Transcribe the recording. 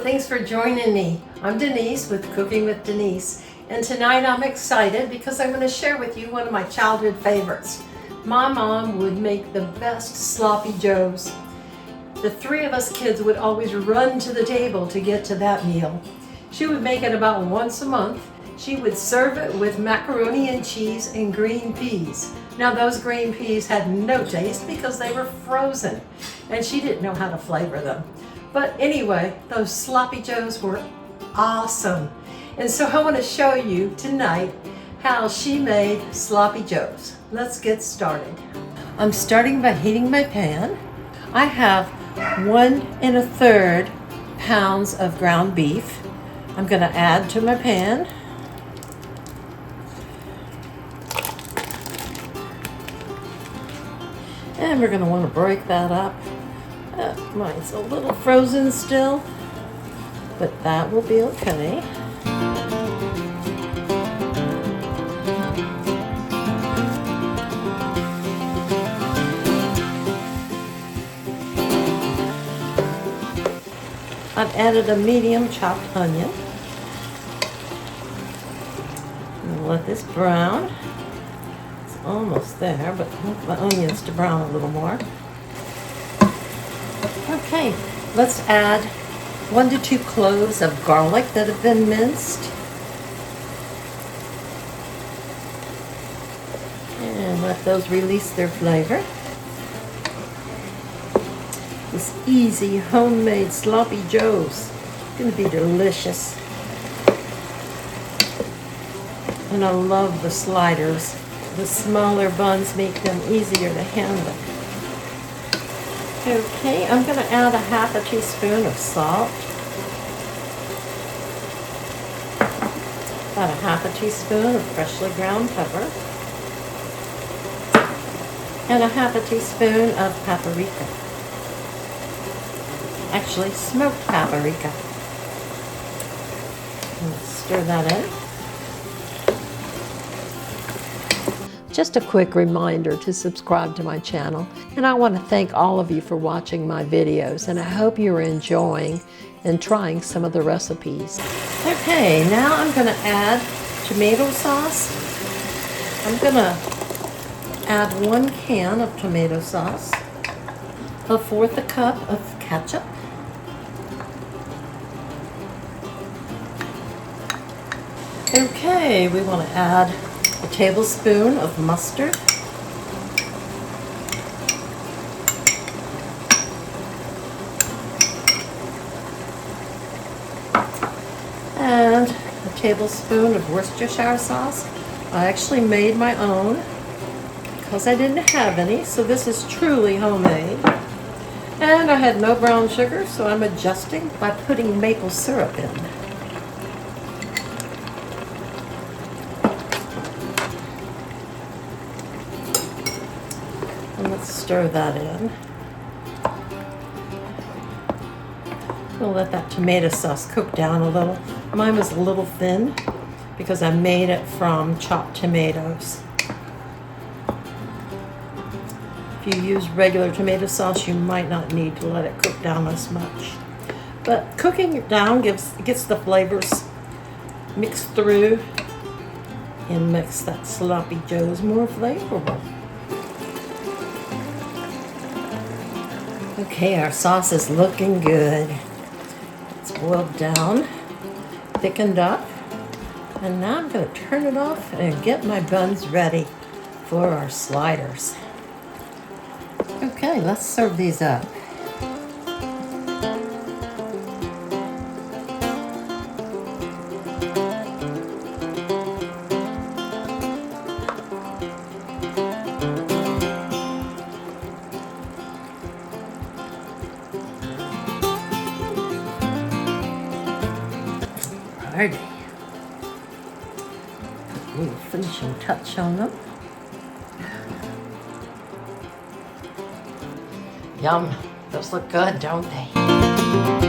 thanks for joining me. I'm Denise with Cooking with Denise, and tonight I'm excited because I'm going to share with you one of my childhood favorites. My mom would make the best sloppy joes. The three of us kids would always run to the table to get to that meal. She would make it about once a month. She would serve it with macaroni and cheese and green peas. Now those green peas had no taste because they were frozen and she didn't know how to flavor them. But anyway, those sloppy joes were awesome. And so I want to show you tonight how she made sloppy joes. Let's get started. I'm starting by heating my pan. I have 1 1/3 pounds of ground beef. I'm going to add to my pan. And we're going to want to break that up. Mine's a little frozen still, but that will be okay. I've added a medium chopped onion. I'm going to let this brown. It's almost there, but I want the onions to brown a little more. Okay, let's add 1 to 2 cloves of garlic that have been minced. And let those release their flavor. This easy homemade sloppy joes. It's going to be delicious. And I love the sliders. The smaller buns make them easier to handle. Okay, I'm going to add a 1/2 teaspoon of salt. About a 1/2 teaspoon of freshly ground pepper. And a 1/2 teaspoon of paprika. Actually, smoked paprika. Let's stir that in. Just a quick reminder to subscribe to my channel, and I want to thank all of you for watching my videos, and I hope you're enjoying and trying some of the recipes. Okay, now I'm going to add tomato sauce. I'm going to add 1 can of tomato sauce, 1/4 cup of ketchup, okay, we want to add a tablespoon of mustard, and a tablespoon of Worcestershire sauce. I actually made my own because I didn't have any, so this is truly homemade. And I had no brown sugar, so I'm adjusting by putting maple syrup in. And let's stir that in. We'll let that tomato sauce cook down a little. Mine was a little thin because I made it from chopped tomatoes. If you use regular tomato sauce, you might not need to let it cook down as much. But cooking it down gets the flavors mixed through and makes that sloppy joes more flavorful. Okay, our sauce is looking good. It's boiled down, thickened up, and now I'm going to turn it off and get my buns ready for our sliders. Okay, let's serve these up. Alrighty. Put a little finishing touch on them. Yum. Those look good, don't they?